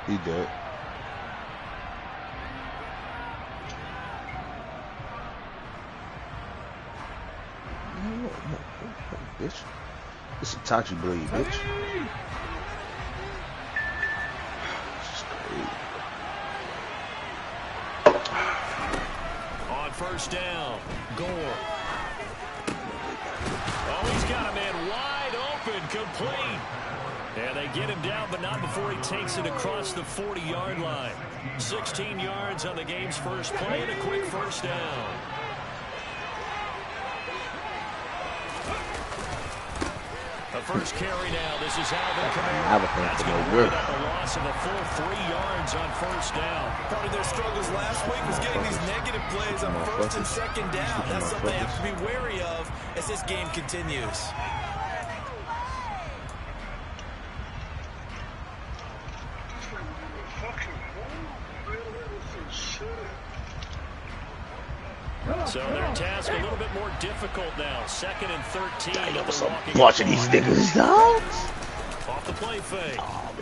He did. Bitch. It's a Tachi blade, bitch. On first down, Gore. Oh, he's got a man wide open, complete. And they get him down, but not before he takes it across the 40-yard line. 16 yards on the game's first play and a quick first down. The first carry now. This is Alvin Kerby. That's going to bring up a loss of a full 3 yards on first down. Part of their struggles last week was getting these negative plays on first and second down. That's something they have to be wary of as this game continues. So their task a little bit more difficult now. 2nd and 13. Damn, what's a bunch of these niggas, dog? Off the play fake.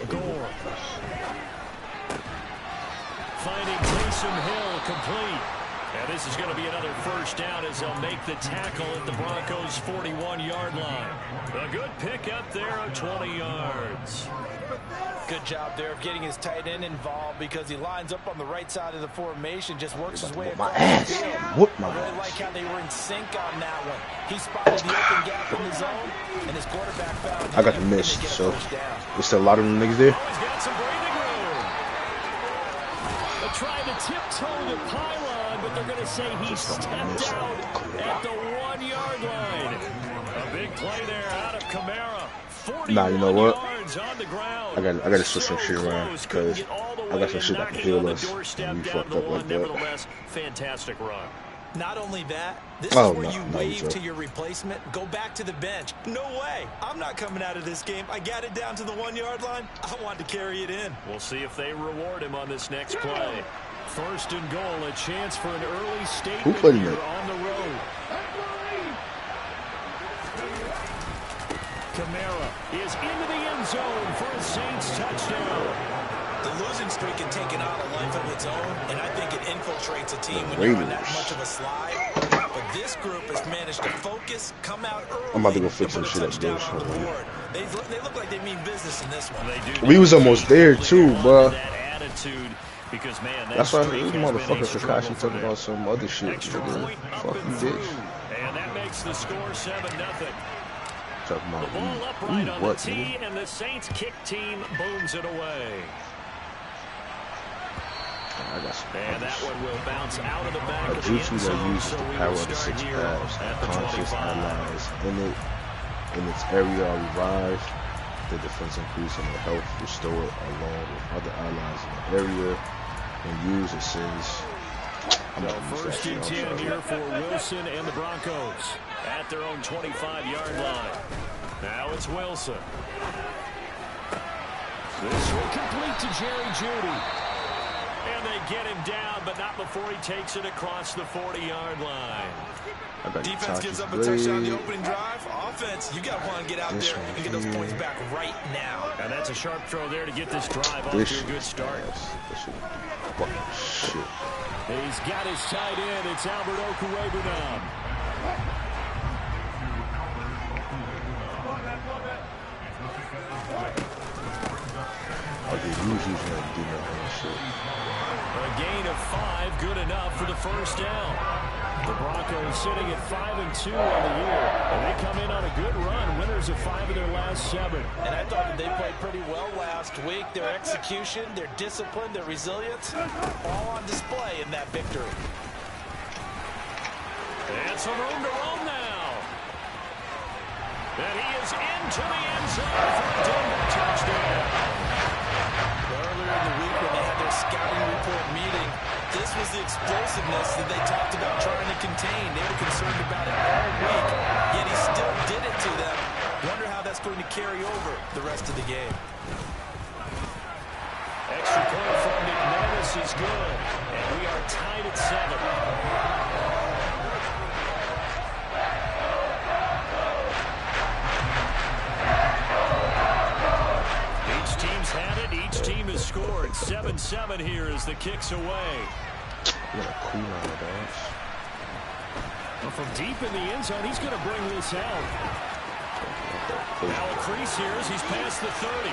Gore. Finding Taysom Hill complete. And this is going to be another first down as they'll make the tackle at the Broncos' 41-yard line. A good pick up there of 20 yards. Good job there of getting his tight end involved because he lines up on the right side of the formation, just works his way across the field. I really like how they were in sync on that one. He spotted the open gap in the zone, and his quarterback found him. I got the miss, so there's still a lot of them niggas there. Oh, he's got some breathing room. They're trying to tiptoe the pylon, but they're going to say he stepped out at the 1-yard line. A big play there out of Kamara. Nah, you know what? On the ground. I got to switch some shit around because I got some shit that can heal us and we fucked up like that. Fantastic run. Not only that, this is where you wave to your replacement, go back to the bench. No way. I'm not coming out of this game. I got it down to the 1-yard line. I wanted to carry it in. We'll see if they reward him on this next play. First and goal, a chance for an early statement here on the road. Kamara is into the end zone for a Saints touchdown. The losing streak can take it out of life of its own, and I think it infiltrates a team when you're on that much of a slide. But this group has managed to focus, come out early. I'm about to go fix some shit up there. They look like they mean business in this one. They do. We was almost there too, bro. That attitude, because man, that's why this motherfucker Takashi talking about some other shit. Fuck you, bitch. And that makes the score 7-0. The ball upright on the tee, and the Saints kick team booms it away. And that one will bounce out of the back of the end zone. Uses the power of the 6 paths, conscious allies in its area are revived, the defense increase and the health restored along with other allies in the area. And use it says, first and 10 here for Wilson and the Broncos at their own 25-yard line. Now it's Wilson. This will complete to Jerry Jeudy. And they get him down, but not before he takes it across the 40-yard line. Defense gives up a touchdown on the opening drive. Offense, you got to want to get out there and get those points back right now. And that's a sharp throw there to get this drive off to a good start. Shit. He's got his tight end. It's Albert Okuwebu now. A gain of 5, good enough for the first down. The Broncos sitting at 5-2 on the year, and they come in on a good run, winners of 5 of their last 7. And I thought that they played pretty well last week. Their execution, their discipline, their resilience, all on display in that victory. And some room to roam now. And he is into the end zone for a Denver touchdown. Earlier in the week when they had their scouting report meeting, this was the explosiveness that they talked about trying to contain. They were concerned about it all week, yet he still did it to them. Wonder how that's going to carry over the rest of the game. Extra point from McManus is good, and we are tied at 7. Broncos have it. Each team has scored. 7-7 here as the kick's away. What a cool line, guys. Well, from deep in the end zone, he's going to bring this out. Now a crease here as he's past the 30.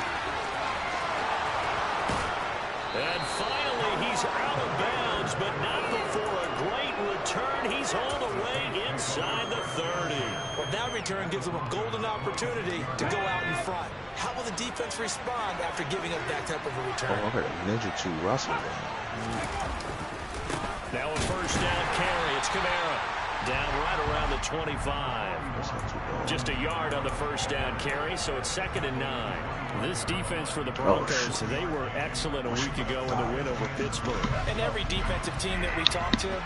And finally, he's out of bounds, but not before a great return. He's all the way inside the 30. Well, that return gives them a golden opportunity to go out in front. How will the defense respond after giving up that type of a return? Oh, I heard a Ninja 2 Russell. Now a first down carry. It's Kamara. Down right around the 25. Just a yard on the first down carry, so it's 2nd and 9. This defense for the Broncos, they were excellent a week ago in the win over Pittsburgh. And every defensive team that we talk to,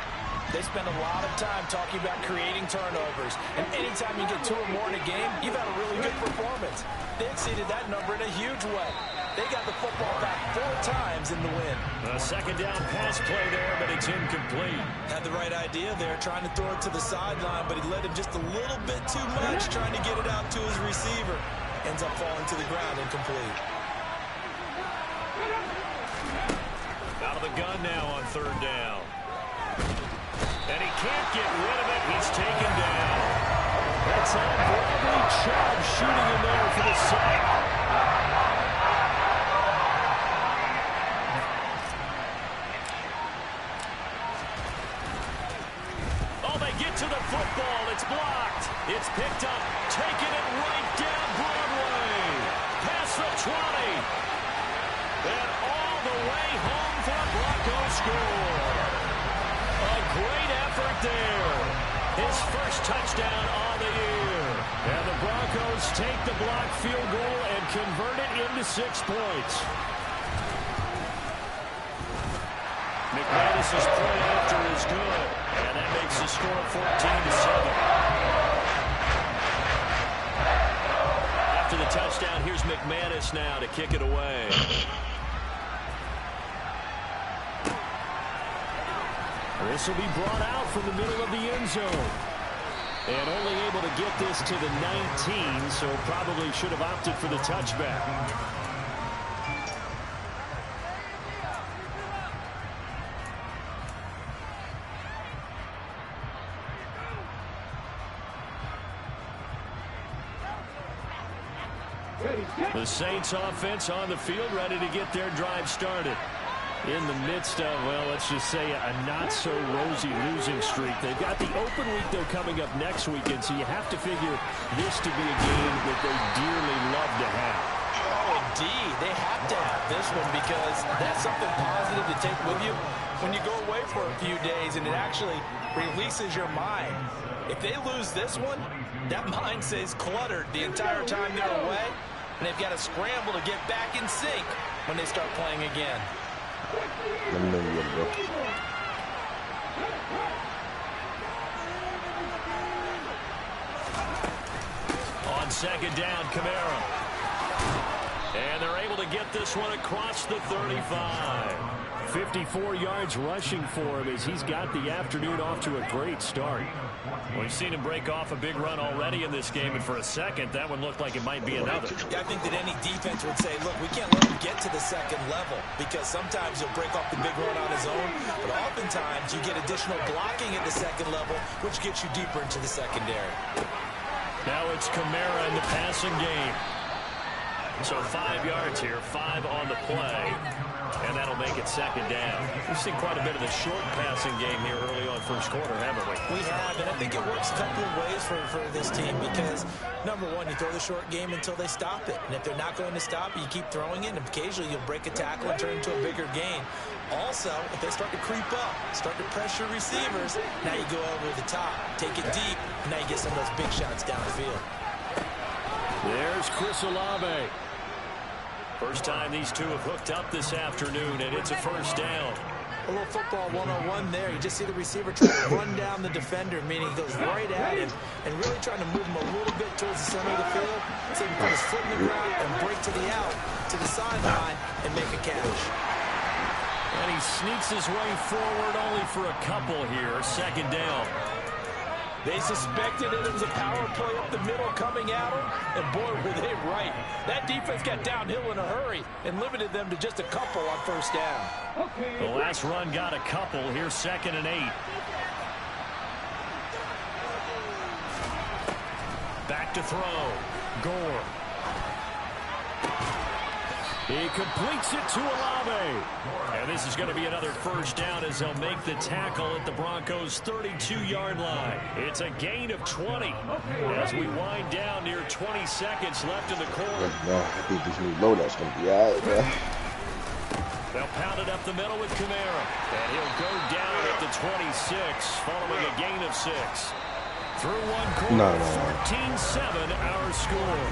they spend a lot of time talking about creating turnovers. And anytime you get 2 or more in a game, you've had a really good performance. They exceeded that number in a huge way. They got the football back 4 times in the win. A 2nd down pass play there, but it's incomplete. Had the right idea there, trying to throw it to the sideline, but he led him just a little bit too much, trying to get it out to his receiver. Ends up falling to the ground incomplete. Out of the gun now on 3rd down. And he can't get rid of it. He's taken down. That's on Bradley Chubb shooting in there for the sack. Oh, they get to the football. It's blocked. It's picked up. Taking it right down Broadway. Past the 20. And all the way home for a Broncos score. A great effort there. His first touchdown on the year. And the Broncos take the blocked field goal and convert it into 6 points. McManus's point after is good. And that makes the score 14-7. After the touchdown, here's McManus now to kick it away. This will be brought out from the middle of the end zone. And only able to get this to the 19, so probably should have opted for the touchback. The Saints offense on the field, ready to get their drive started. In the midst of, well, let's just say a not-so-rosy losing streak. They've got the open week, though, coming up next weekend, so you have to figure this to be a game that they dearly love to have. Oh, indeed. They have to have this one because that's something positive to take with you when you go away for a few days, and it actually releases your mind. If they lose this one, that mind stays cluttered the entire time they're away, and they've got to scramble to get back in sync when they start playing again. Let me know you want to go. On 2nd down, Kamara. And they're able to get this one across the 35. 54 yards rushing for him as he's got the afternoon off to a great start. We've seen him break off a big run already in this game, and for a second, that one looked like it might be another. Yeah, I think that any defense would say, look, we can't let him get to the 2nd level because sometimes he'll break off the big run on his own, but oftentimes you get additional blocking at the 2nd level, which gets you deeper into the secondary. Now it's Kamara in the passing game. So 5 yards here, 5 on the play, and that'll make it 2nd down. We've seen quite a bit of the short passing game here early on first quarter, haven't we? We have, and I think it works a couple of ways for this team because, number one, you throw the short game until they stop it. And if they're not going to stop it, you keep throwing it, and occasionally you'll break a tackle and turn it into a bigger gain. Also, if they start to creep up, start to pressure receivers, now you go over the top, take it deep, and now you get some of those big shots downfield. There's Chris Olave. First time these two have hooked up this afternoon, and it's a first down. A little football 101 there. You just see the receiver trying to run down the defender, meaning he goes right at him and really trying to move him a little bit towards the center of the field so he can put his foot in the ground and break to the out, to the sideline, and make a catch. And he sneaks his way forward only for a couple here. 2nd down. They suspected it was a power play up the middle coming at them, and boy, were they right. That defense got downhill in a hurry and limited them to just a couple on first down. The last run got a couple. Here's 2nd and 8. Back to throw. Gore. He completes it to Olave. And this is going to be another first down as they'll make the tackle at the Broncos' 32-yard line. It's a gain of 20 as we wind down near 20 seconds left in the quarter. I think this new loadout's going to be all right, man. They'll pound it up the middle with Kamara. And he'll go down at the 26 following a gain of 6. Through one quarter, 14-7 our score.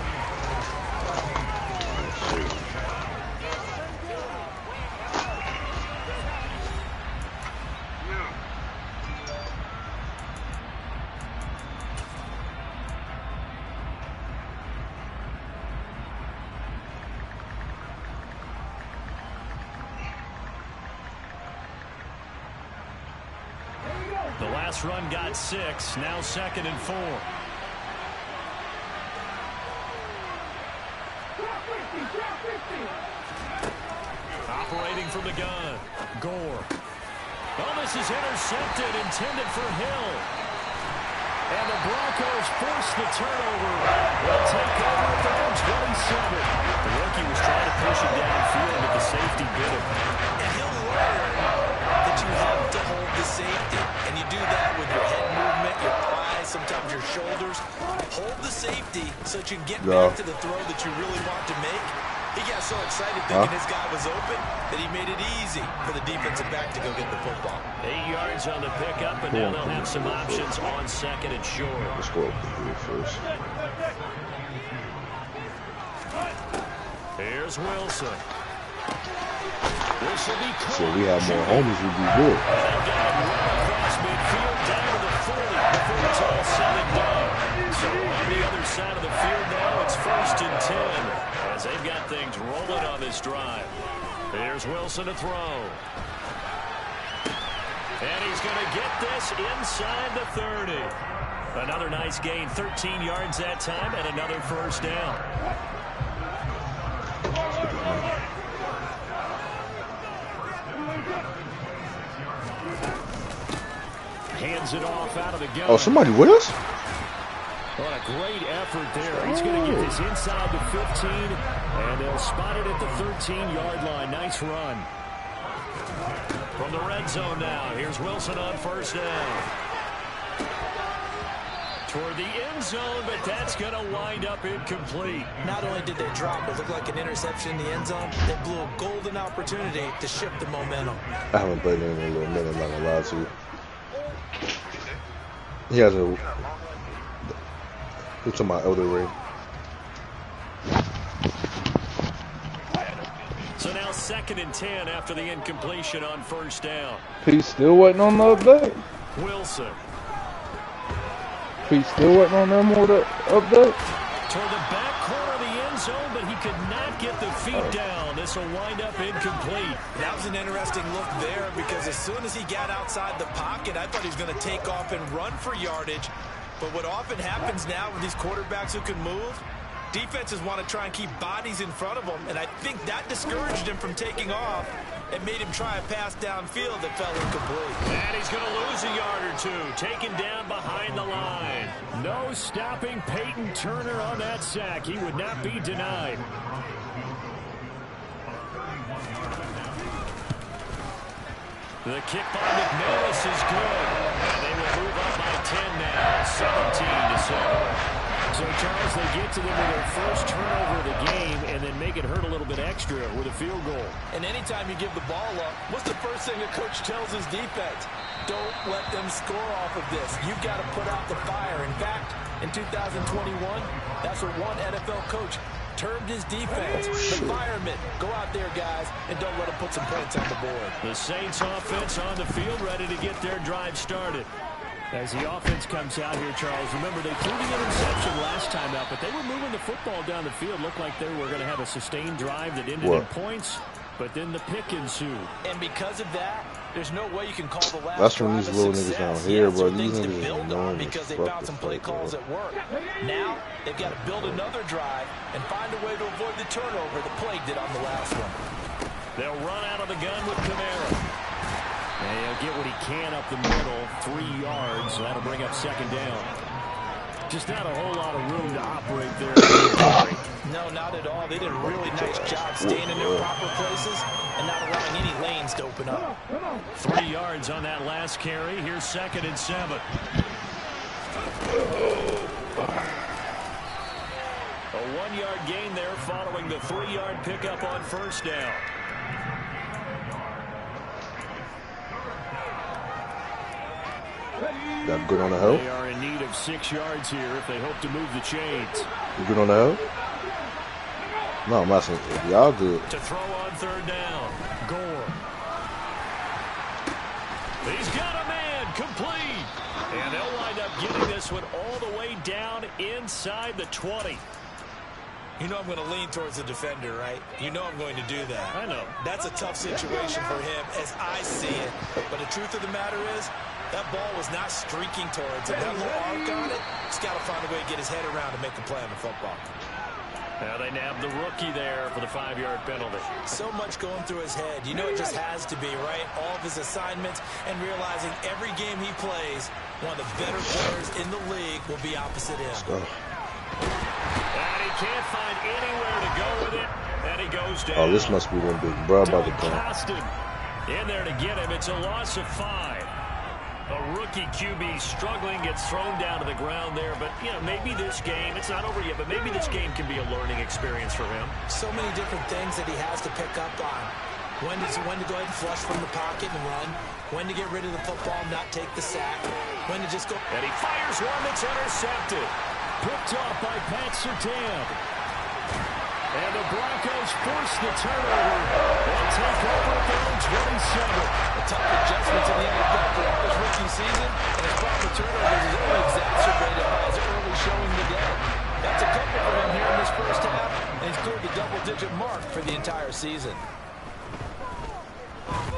The last run got 6. Now 2nd and 4. Operating from the gun. Gore. Oh, this is intercepted, intended for Hill. And the Broncos force the turnover. They'll take over at their own 27. The rookie was trying to push it downfield, but the safety bit him. And he'll learn that you have to hold the safety. And you do that with your head movement, your thighs, sometimes your shoulders. Hold the safety so that you can get back to the throw that you really want to make. He got so excited thinking his guy was open that he made it easy for the defensive back to go get the football. 8 yards on the pickup, and now they'll have some options on 2nd and short. Let's go up here first. Here's Wilson. This will be close. So we have more homies, we'd be good. They'll get it right across midfield down to the 40 before it's all said and done. So on the other side of the field now, it's 1st and 10 as they've got things rolling on this drive. Here's Wilson to throw. And he's going to get this inside the 30. Another nice gain, 13 yards that time, and another first down. Hands it off out of the gun. Oh, somebody with us? What a great effort there. He's going to get this inside the 15, and they'll spot it at the 13-yard line. Nice run. From the red zone now, here's Wilson on first down. Toward the end zone, but that's going to wind up incomplete. Not only did they drop what looked like an interception in the end zone, they blew a golden opportunity to shift the momentum. I haven't played in a little minute, I'm not going to lie to you. He has a... It's on my elder ring. So now 2nd and 10 after the incompletion on first down. He's still waiting on the update. Wilson. He's still waiting on them more update. Toward the back corner of the end zone, but he could not get the feet down. This will wind up incomplete. That was an interesting look there because as soon as he got outside the pocket, I thought he was going to take off and run for yardage. But what often happens now with these quarterbacks who can move, defenses want to try and keep bodies in front of them, and I think that discouraged him from taking off and made him try a pass downfield that fell incomplete. And he's going to lose a yard or two, taken down behind the line. No stopping Peyton Turner on that sack. He would not be denied. The kick by McManus is good. And they will move up by 10 now, 17-7. So, Charles, they get to them with their first turnover of the game and then make it hurt a little bit extra with a field goal. And anytime you give the ball up, what's the first thing a coach tells his defense? Don't let them score off of this. You've got to put out the fire. In fact, in 2021, that's what one NFL coach termed his defense, the firemen. Go out there, guys, and don't let them put some points on the board. The Saints offense on the field, ready to get their drive started. As the offense comes out here, Charles, remember they threw the interception last time out, but they were moving the football down the field. Looked like they were going to have a sustained drive that ended in points. but then the pick ensued. And because of that, there's no way you can call the last That's when drive these a little success. niggas down here, bro. Some These things to niggas build are on known because as they fuck found the some play fuck, calls bro. at work. Now they've got to build another drive and find a way to avoid the turnover the Plague did on the last one. They'll run out of the gun with Camara. And he'll get what he can up the middle, 3 yards. So that'll bring up second down. Just not a whole lot of room to operate there. No, not at all. They did a really nice job staying in their proper places and not allowing any lanes to open up. 3 yards on that last carry. Here's 2nd and 7. A 1-yard gain there following the 3-yard pickup on first down. That good on the help? They are in need of 6 yards here if they hope to move the chains. You good on the help? No, I'm asking if y'all good. To throw on 3rd down. Gore. He's got a man. Complete. And they'll wind up getting this one all the way down inside the 20. You know I'm going to lean towards the defender, right? You know I'm going to do that. I know. That's a tough situation for him as I see it. But the truth of the matter is, that ball was not streaking towards him. That little arc on it, he's got to find a way to get his head around and make a play on the football. Now they nabbed the rookie there for the 5-yard penalty. So much going through his head. You know it just has to be, right? All of his assignments and realizing every game he plays, one of the better players in the league will be opposite him. And he can't find anywhere to go with it. And he goes down. Oh, this must be one big bro about to come. In there to get him. It's a loss of 5. A rookie QB struggling, gets thrown down to the ground there. But, you know, maybe this game, it's not over yet, but maybe this game can be a learning experience for him. So many different things that he has to pick up on. When to go ahead and flush from the pocket and run. When to get rid of the football and not take the sack. When to just go. And he fires one that's intercepted. Picked off by Pat Surtain. And the Broncos force the turnover and take over at their own 27. A tough adjustment to the NFL for his rookie season, and his problem with turnovers is only exacerbated by his early showing today. That's a couple for him here in this first half, and he's cleared the double-digit mark for the entire season.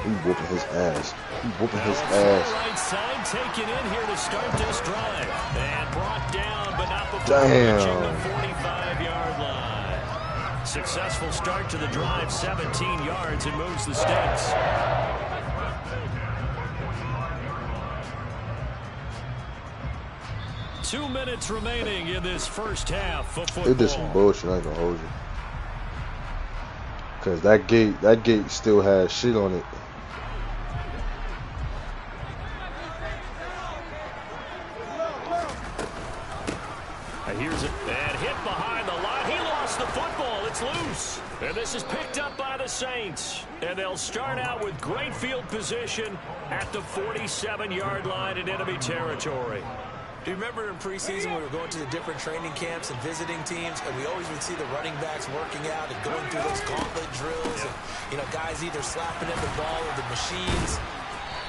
He whooping his ass. He whooping his ass. Right side taken in here to start this drive. And brought down, but not before reaching the 45-yard line. Successful start to the drive, 17 yards, and moves the sticks. Two minutes remaining in this first half of football. They did some bullshit, I ain't gonna hold you. Cause that gate still has shit on it. Here's it, and hit behind the line. He lost the football. It's loose. And this is picked up by the Saints. And they'll start out with great field position at the 47-yard line in enemy territory. Do you remember in preseason we were going to the different training camps and visiting teams, and we always would see the running backs working out and going through those gauntlet drills, and, you know, guys either slapping at the ball or the machines.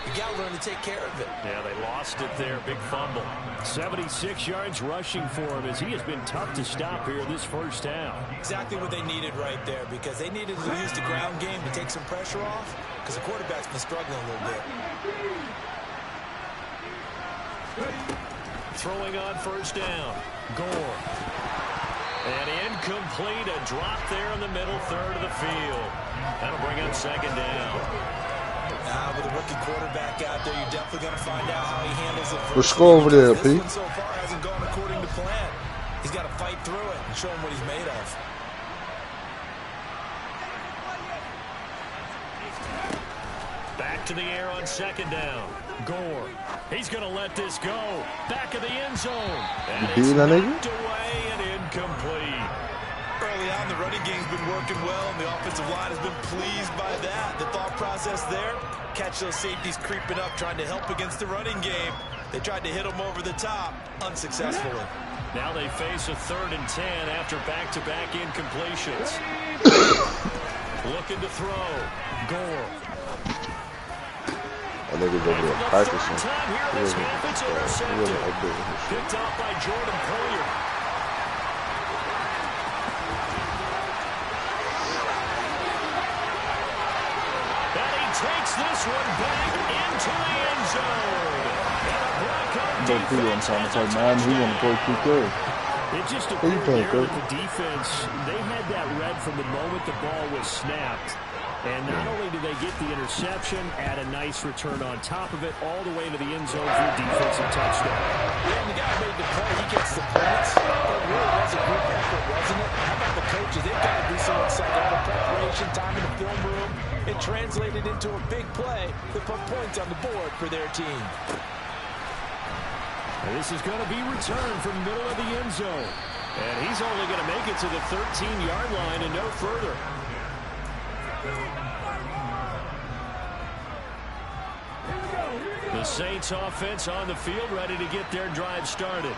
You got to learn to take care of it. Yeah, they lost it there. Big fumble. 76 yards rushing for him as he has been tough to stop here this first half. Exactly what they needed right there, because they needed to use the ground game to take some pressure off, because the quarterback's been struggling a little bit. Throwing on first down. Gore. And incomplete. A drop there in the middle third of the field. That'll bring up second down. With a rookie quarterback out there, you're definitely going to find out how he handles it. Let's score over there, This Pete. one so far hasn't gone according to plan. He's got to fight through it and show him what he's made of. Back to the air on second down. Gore. He's going to let this go. Back of the end zone. And You beating that nigga? knocked away and incomplete. Early on, the running game's been working well, and the offensive line has been pleased by that. The thought process there, catch those safeties creeping up, trying to help against the running game. They tried to hit them over the top, unsuccessfully. Now they face a 3rd and 10 after back-to-back incompletions. Looking to throw. Gore. I think it's over there practicing. Time here in this half, it's intercepted. Picked off by Jordan Poyer. takes this one back into the end zone. But he wasn't trying to play man. He wanted to play QK. It just appeared there that the defense, they had that read from the moment the ball was snapped. And not only did they get the interception, add a nice return on top of it, all the way to the end zone for a defensive touchdown. Yeah, the guy made the play. He gets the points. But it really was a group effort, wasn't it? How about the coaches? They've got to be so excited. All the preparation, time in the film room. It translated into a big play that put points on the board for their team. And this is going to be returned from the middle of the end zone. And he's only going to make it to the 13-yard line and no further. The Saints offense on the field ready to get their drive started.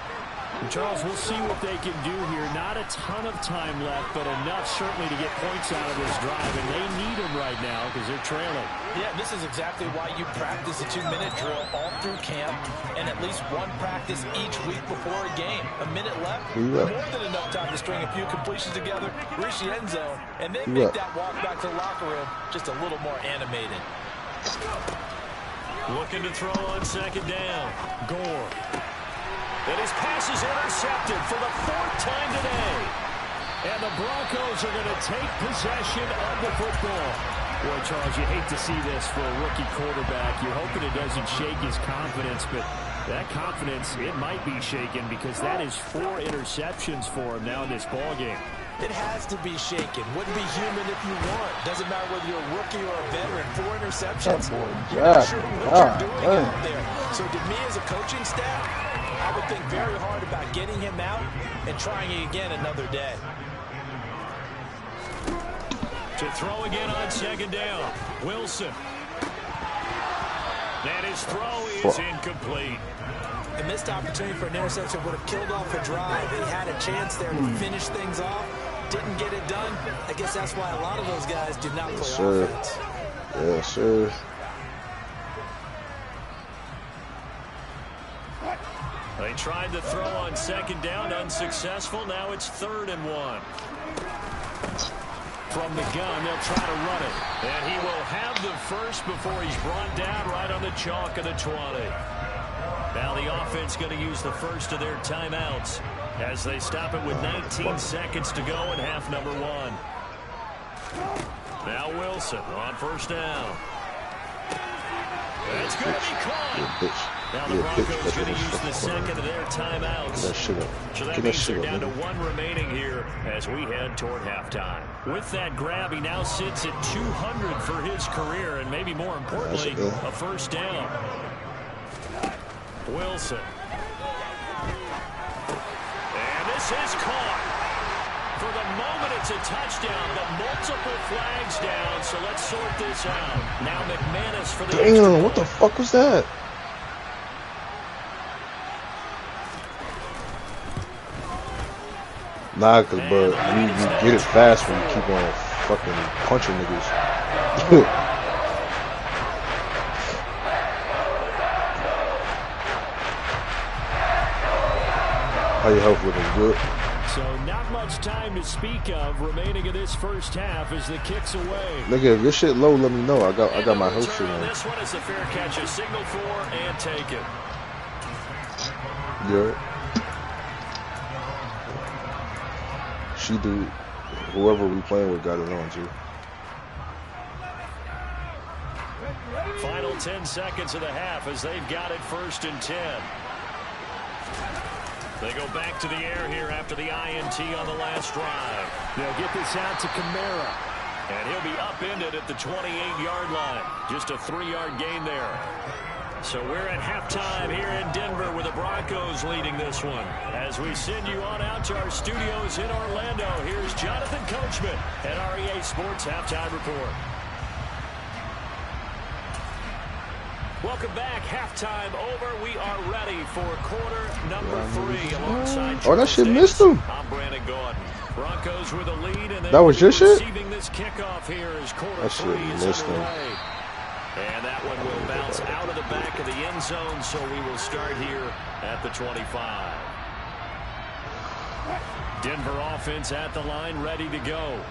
And Charles, we'll see what they can do here. Not a ton of time left, but enough certainly to get points out of this drive. And they need them right now because they're trailing. Yeah, this is exactly why you practice a 2-minute drill all through camp and at least one practice each week before a game. A minute left, more than enough time to string a few completions together, reach the end zone, and then make that walk back to the locker room just a little more animated. Looking to throw on second down. Gore. And his pass is intercepted for the 4th time today. And the Broncos are going to take possession of the football. Boy, Charles, you hate to see this for a rookie quarterback. You're hoping it doesn't shake his confidence, but that confidence, it might be shaken because that is 4 interceptions for him now in this ballgame. It has to be shaken. Wouldn't be human if you weren't. Doesn't matter whether you're a rookie or a veteran. 4 interceptions. You're not sure what you're doing out there. So to me as a coaching staff, I would think very hard about getting him out and trying again another day. To throw again on second down. Wilson. And his throw is incomplete. A missed opportunity for an interception would have killed off a drive. He had a chance there to finish things off. Didn't get it done. I guess that's why a lot of those guys do not play offense. Yes, sir. They tried to throw on second down, unsuccessful. Now it's 3rd and 1. From the gun, they'll try to run it. And he will have the first before he's brought down right on the chalk of the 20. Now the offense going to use the first of their timeouts as they stop it with 19 seconds to go in half number 1. Now Wilson on first down. That's going to be caught. Now the Broncos going to use the second of their timeouts. So that means they're down to 1 remaining here as we head toward halftime. With that grab, he now sits at 200 for his career and maybe more importantly, a first down. Wilson. And this is caught. For the moment, it's a touchdown, but multiple flags down, so let's sort this out. Now McManus for the extra point. What the fuck was that? Nah, but you get it fast when you keep on fucking punching niggas. How your health looking? Good? So not much time to speak of remaining in this first half as the kick's away. Nigga, if your shit low, let me know. I got my health shit on. This one is a fair catch, a signal for and take it. Yeah. She do. Whoever we playing with got it on too. Final 10 seconds of the half as they've got it 1st and 10. They go back to the air here after the INT on the last drive. They'll get this out to Kamara. And he'll be upended at the 28-yard line. Just a 3-yard gain there. So we're at halftime here in Denver with the Broncos leading this one. As we send you on out to our studios in Orlando, here's Jonathan Coachman at REA Sports Halftime Report. Welcome back. Halftime over. We are ready for quarter number 3 alongside that shit missed him. I'm Brandon Gordon. Broncos with a lead, and that was your shit? Receiving this kickoff here as quarter that 3 is missed him. underway. And that one will bounce out of the back of the end zone, so we will start here at the 25. Denver offense at the line, ready to go.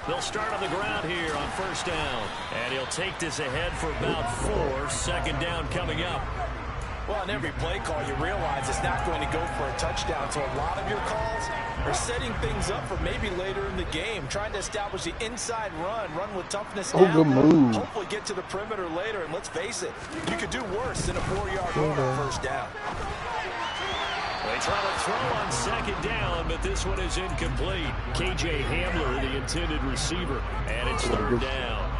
They'll start on the ground here on first down. And he'll take this ahead for about 4. Second down coming up. Well, in every play call, you realize it's not going to go for a touchdown. So a lot of your calls are setting things up for maybe later in the game, trying to establish the inside run with toughness now. Good move. Hopefully get to the perimeter later. And let's face it, you could do worse than a 4-yard run on first down. They try to throw on second down, but this one is incomplete. K.J. Hamler, the intended receiver, and it's third down.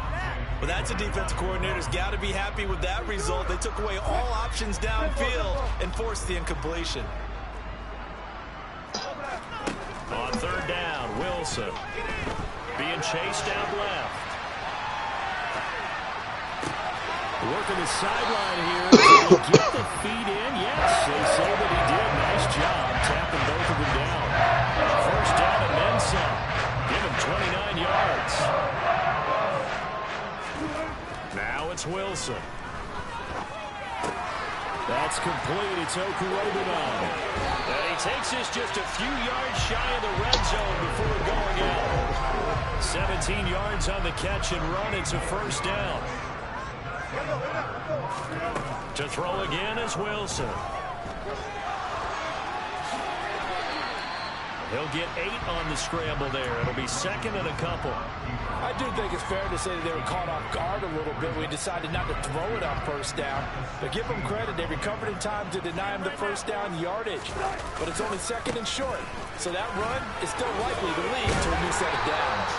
Well, that's a defense coordinator's got to be happy with that result. They took away all options downfield and forced the incompletion. On third down, Wilson being chased out left. Working the sideline here. Did he get the feet in? Yes, they say that he did. Nice job tapping both of them down. First down and then some. Give him 29 yards. Now it's Wilson. That's complete. It's Okurobunan. And he takes this just a few yards shy of the red zone before going out. 17 yards on the catch and run. It's a first down. To throw again is Wilson. He'll get 8 on the scramble there. It'll be second and a couple. I do think it's fair to say that they were caught off guard a little bit. We decided not to throw it on first down. But give them credit. They recovered in time to deny him the first down yardage. But it's only second and short. So that run is still likely to lead to a new set of downs.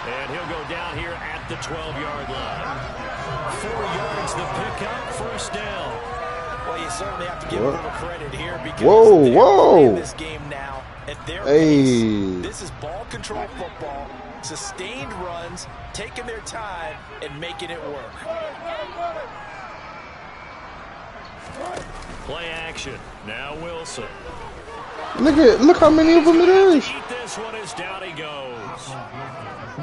And he'll go down here at the 12-yard line. 4 yards the pickup, first down. Well, you certainly have to give a little credit here because they're playing this game now at their pace. This is ball control football, sustained runs, taking their time and making it work. Play action. Now Wilson. Look how many of them it is. Eat this one as down he goes.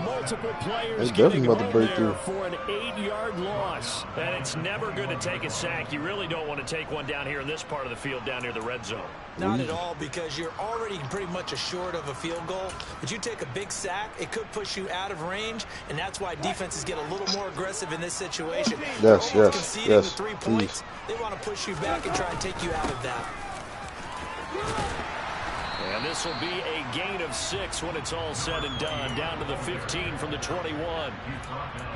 Multiple players It's definitely getting about to home break there through. for an 8-yard loss. And it's never good to take a sack. You really don't want to take one down here in this part of the field down near the red zone. Not at all, because you're already pretty much assured of a field goal. But you take a big sack, it could push you out of range, and that's why defenses get a little more aggressive in this situation. Yes, They're yes, conceding yes, the 3 please. points. They want to push you back and try and take you out of that. And this will be a gain of 6 when it's all said and done. Down to the 15 from the 21.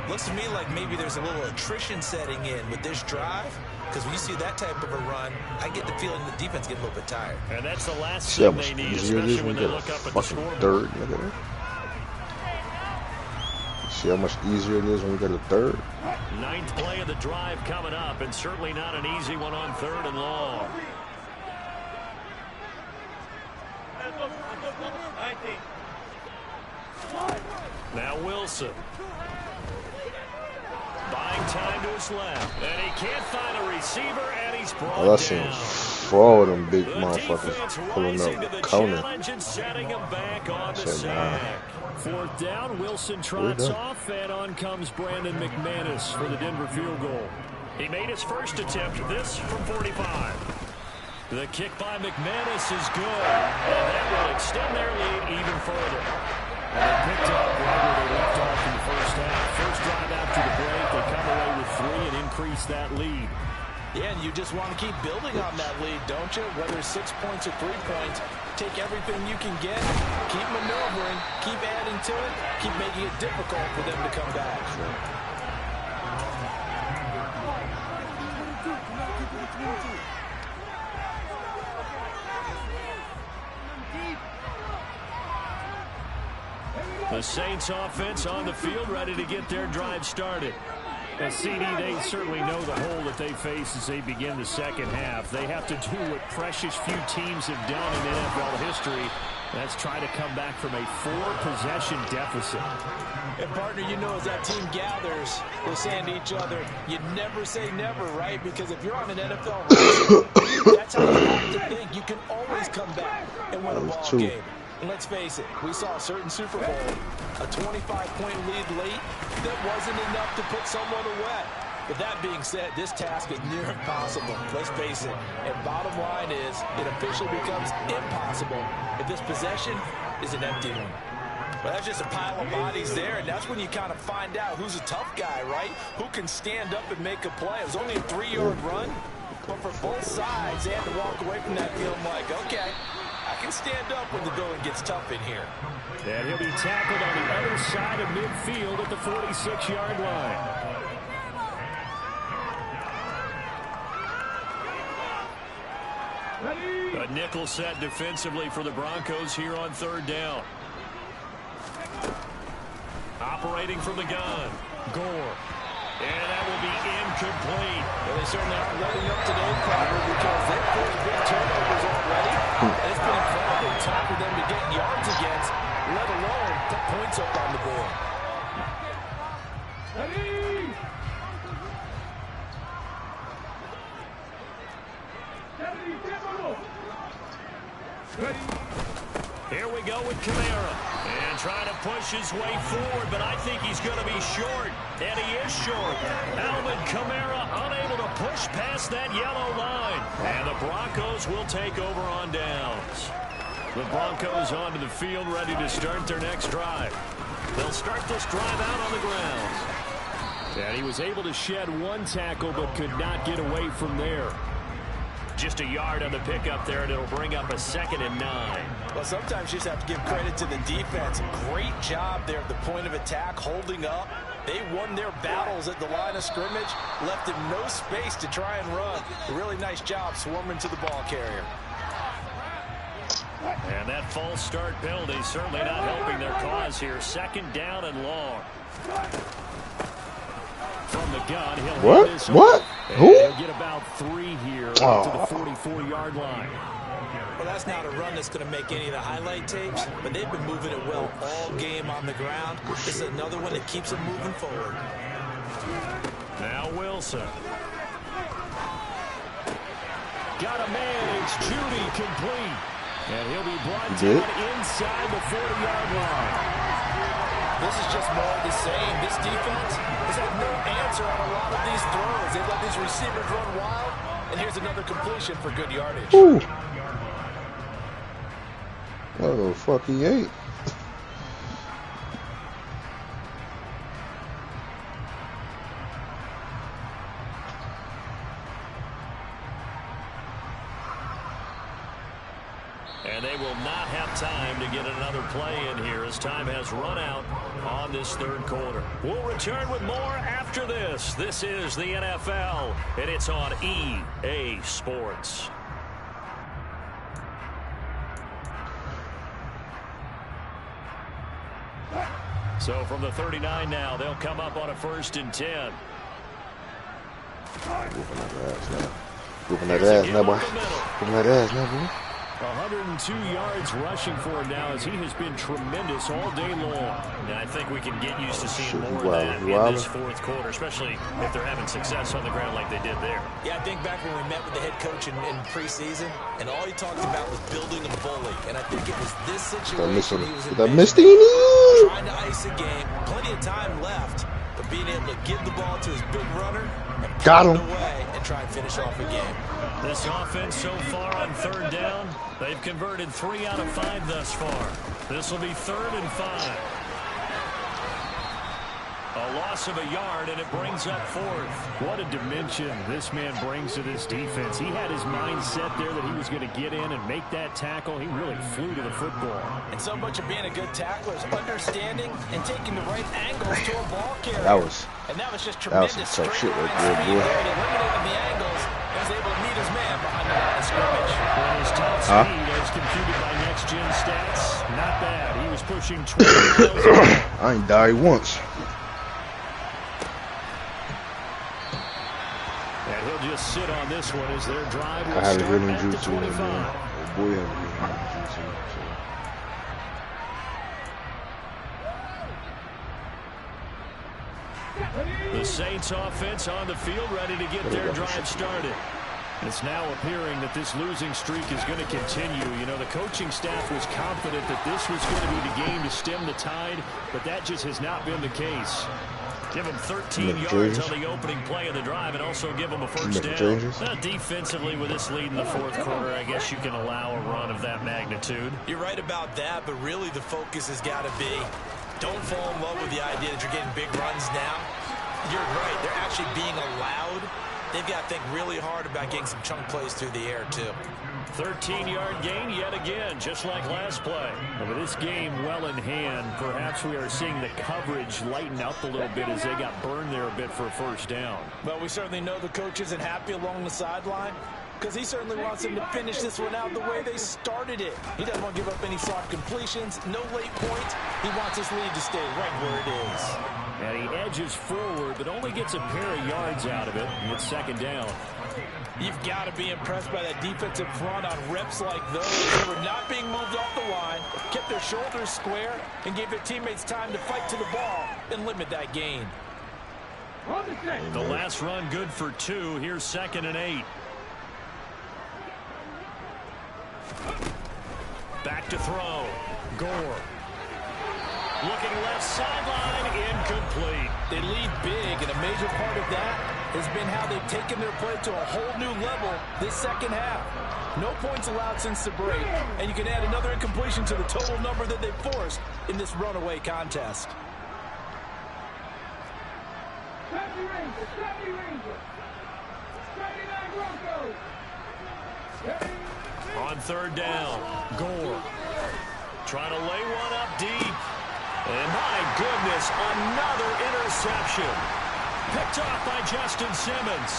Looks to me like maybe there's a little attrition setting in with this drive. Because when you see that type of a run, I get the feeling the defense gets a little bit tired. And that's the last See how thing much they need, easier it is especially when when they you get look a up at the fucking scoreboard. third. Look at that. See how much easier it is when you get a third? 9th play of the drive coming up, and certainly not an easy one on 3rd and long. Now Wilson. Buying time to his left. And he can't find a receiver, and he's brought Oh, that's some down. fraud, them big The motherfuckers defense pulling rising to up the counter. challenge and setting him back on the Said, nah. sack. 4th down, Wilson trots off, and on comes Brandon McManus for the Denver field goal. He made his first attempt, this from 45. The kick by McManus is good, and that will extend their lead even further. And they picked up right where they left off in the first half. First drive after the break, they come away with 3 and increase that lead. Yeah, and you just want to keep building on that lead, don't you? Whether it's 6 points or 3 points, take everything you can get, keep maneuvering, keep adding to it, keep making it difficult for them to come back. The Saints offense on the field, ready to get their drive started. As CD, they certainly know the hole that they face as they begin the second half. They have to do what precious few teams have done in NFL history. That's try to come back from a 4-possession deficit. And partner, you know, as that team gathers, they're saying to each other, you never say never, right? Because if you're on an NFL roster, that's how you have to think. You can always come back and win a ball game. And let's face it, we saw a certain Super Bowl, a 25-point lead late that wasn't enough to put someone away. But that being said, this task is near impossible. Let's face it. And bottom line is, it officially becomes impossible if this possession is an empty one. Well, that's just a pile of bodies there, and that's when you kind of find out who's a tough guy, right? Who can stand up and make a play. It was only a 3-yard run, but for both sides, they had to walk away from that feeling like, okay, I can stand up when the going gets tough in here. And he'll be tackled on the other side of midfield at the 46-yard line. A nickel set defensively for the Broncos here on 3rd down. Operating from the gun, Gore. And that will be incomplete. Well, they certainly aren't letting up today, Carter, because they've forced big turnovers already. And it's been incredibly tough for them to get yards against, let alone put points up on the board. Here we go with Kamara. And trying to push his way forward, but I think he's going to be short. And he is short. Alvin Kamara unable to push past that yellow line. And the Broncos will take over on downs. The Broncos onto the field ready to start their next drive. They'll start this drive out on the ground. And he was able to shed one tackle but could not get away from there. Just a yard on the pickup there, and it'll bring up a 2nd and 9. Well, sometimes you just have to give credit to the defense. Great job there at the point of attack, holding up. They won their battles at the line of scrimmage, left them no space to try and run. A really nice job swarming to the ball carrier. And that false start penalty certainly not helping their cause here. 2nd down and long. From the gun, he'll What? Who? He'll get about 3 here to the 44-yard line. Well, that's not a run that's going to make any of the highlight tapes, but they've been moving it well all game on the ground. This is another one that keeps them moving forward. Now Wilson. Got a man. It's Judy complete. And he'll be brought down inside the 40-yard line. This is just more of the same. This defense has had no answer on a lot of these throws. They've let these receivers run wild, and here's another completion for good yardage. Ooh. Oh, fuck, he ain't. And they will not have time to get another play in here as time has run out on this 3rd quarter. We'll return with more after this. This is the NFL, and it's on EA Sports. So from the 39 now, they'll come up on a 1st and 10. Whooping that ass now, boy. Whooping that ass now, boy. 102 yards rushing for him now as he has been tremendous all day long. And I think we can get used to seeing more of that in this 4th quarter, especially if they're having success on the ground like they did there. Yeah, I think back when we met with the head coach in preseason, and all he talked about was building a bully. And I think it was this situation he was in, trying to ice a game, plenty of time left, but being able to give the ball to his big runner and got him away and try and finish off a game. This offense so far on 3rd down, they've converted 3 out of 5 thus far. This will be 3rd and 5. A loss of a yard, and it brings up 4th. What a dimension this man brings to this defense. He had his mind set there that he was going to get in and make that tackle. He really flew to the football. And so much of being a good tackler is understanding and taking the right angles to a ball carrier. That was just tremendous. That was some tough shit right there, boy. He eliminated the angles and was able to meet his man behind the line of scrimmage. And his top speed, as computed by next-gen stats, not bad. He was pushing 20 miles. I ain't died once. And he'll just sit on this one as their drive will I had a start really at the juicy one, 25. man. Oh boy, I had a really juicy one. The Saints offense on the field ready to get their drive started. It's now appearing that this losing streak is going to continue. You know, the coaching staff was confident that this was going to be the game to stem the tide, but that just has not been the case. Give him 13 yards on the opening play of the drive and also give him a first down. Defensively, with this lead in the fourth quarter, I guess you can allow a run of that magnitude. You're right about that, but really the focus has got to be don't fall in love with the idea that you're getting big runs now. You're right. They're actually being allowed. They've got to think really hard about getting some chunk plays through the air, too. 13-yard gain yet again, just like last play. And with this game well in hand, perhaps we are seeing the coverage lighten up a little bit as they got burned there a bit for a first down. Well, we certainly know the coach isn't happy along the sideline because he certainly wants them to finish this one out the way they started it. He doesn't want to give up any soft completions, no late points. He wants his lead to stay right where it is. And he edges forward, but only gets a pair of yards out of it. And it's second down. You've got to be impressed by that defensive front on reps like those. They were not being moved off the line, kept their shoulders square, and gave their teammates time to fight to the ball and limit that gain. The last run good for 2. Here's 2nd and 8. Back to throw. Gore. Looking left sideline, incomplete. They lead big, and a major part of that has been how they've taken their play to a whole new level this second half. No points allowed since the break, and you can add another incompletion to the total number that they've forced in this runaway contest. On third down, Gore trying to lay one up deep. And my goodness, another interception. Picked off by Justin Simmons.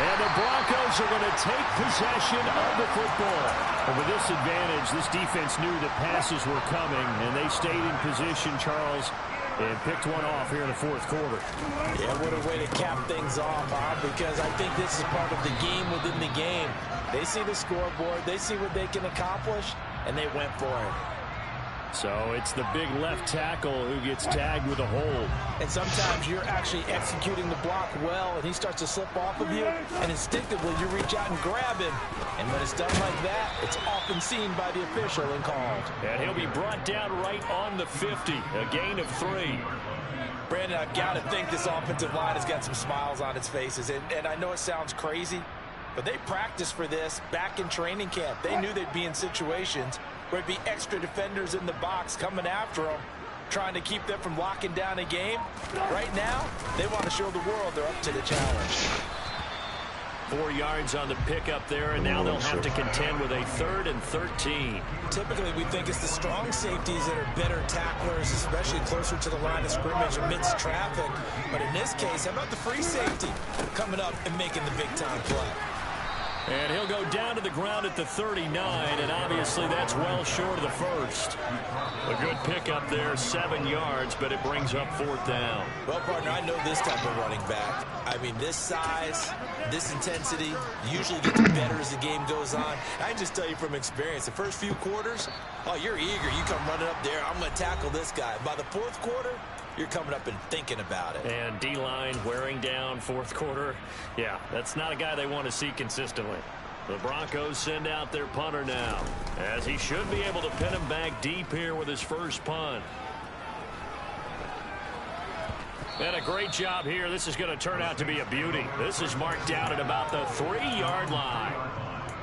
And the Broncos are going to take possession of the football. And with this advantage, this defense knew that passes were coming, and they stayed in position, Charles, and picked one off here in the fourth quarter. Yeah, what a way to cap things off, Bob, because I think this is part of the game within the game. They see the scoreboard, they see what they can accomplish, and they went for it. So it's the big left tackle who gets tagged with a hold. And sometimes you're actually executing the block well, and he starts to slip off of you, and instinctively you reach out and grab him. And when it's done like that, it's often seen by the official and called. And he'll be brought down right on the 50, a gain of 3. Brandon, I've got to think this offensive line has got some smiles on its faces. And I know it sounds crazy, but they practiced for this back in training camp. They knew they'd be in situations where it'd be extra defenders in the box coming after them, trying to keep them from locking down a game. Right now, they want to show the world they're up to the challenge. 4 yards on the pickup there, and now they'll have to contend with a 3rd and 13. Typically, we think it's the strong safeties that are better tacklers, especially closer to the line of scrimmage amidst traffic. But in this case, how about the free safety coming up and making the big-time play? And he'll go down to the ground at the 39, and obviously that's well short of the first. A good pickup there, 7 yards, but it brings up 4th down. Well, partner, I know this type of running back. I mean, this size, this intensity usually gets better as the game goes on. I can just tell you from experience, the first few quarters, oh, you're eager. You come running up there, I'm going to tackle this guy. By the fourth quarter, you're coming up and thinking about it. And D-line wearing down fourth quarter. Yeah, that's not a guy they want to see consistently. The Broncos send out their punter now, as he should be able to pin him back deep here with his first punt. And a great job here. This is going to turn out to be a beauty. This is marked down at about the 3-yard line.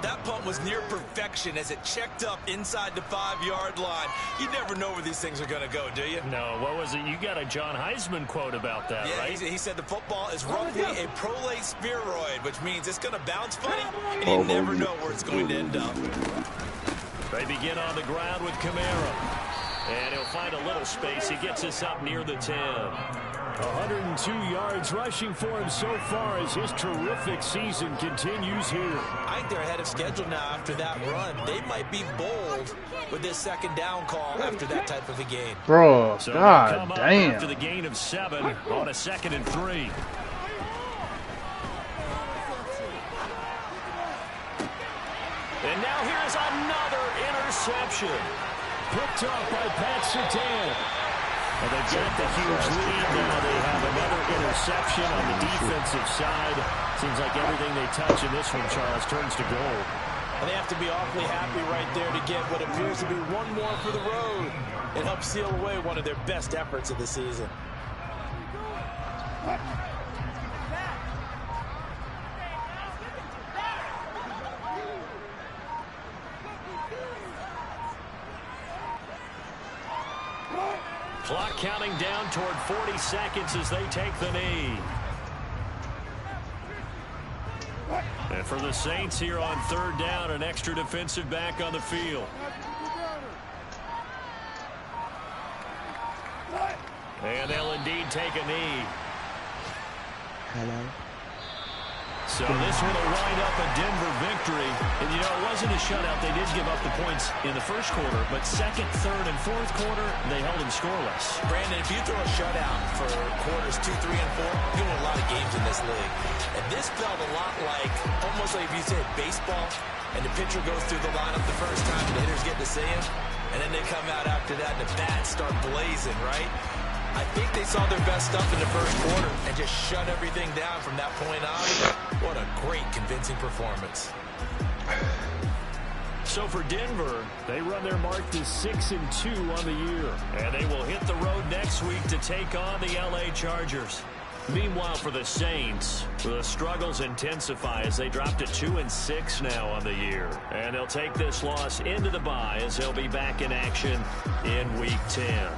That punt was near perfection as it checked up inside the 5-yard line. You never know where these things are going to go, do you? No. What was it? You got a John Heisman quote about that, yeah, right? He said the football is roughly a prolate spheroid, which means it's going to bounce funny, and you never know where it's going to end up. They begin on the ground with Kamara. And he'll find a little space. He gets us up near the 10. 102 yards rushing for him so far as his terrific season continues here. I think they're ahead of schedule now after that run. They might be bold with this second down call after that type of a game. Bro, so God damn. After the gain of 7 on a 2nd and 3. And now here's another interception. Picked off by Pat Surtain. And they've got the huge lead. Now they have another interception on the defensive side. Seems like everything they touch in this one, Charles, turns to gold. And they have to be awfully happy right there to get what appears to be one more for the road. It helps seal away one of their best efforts of the season. Clock counting down toward 40 seconds as they take the knee. And for the Saints here on third down, an extra defensive back on the field. And they'll indeed take a knee. Hello. So this one will wind up a Denver victory. And, you know, it wasn't a shutout. They did give up the points in the first quarter. But second, third, and fourth quarter, they held them scoreless. Brandon, if you throw a shutout for quarters 2, 3, and 4, you win a lot of games in this league. And this felt a lot like, almost like if you said baseball, and the pitcher goes through the lineup the first time, and the hitters get to see him, and then they come out after that, and the bats start blazing, right? I think they saw their best stuff in the first quarter and just shut everything down from that point on. What a great, convincing performance. So for Denver, they run their mark to 6-2 on the year. And they will hit the road next week to take on the LA Chargers. Meanwhile, for the Saints, the struggles intensify as they drop to 2-6 now on the year. And they'll take this loss into the bye as they'll be back in action in Week 10.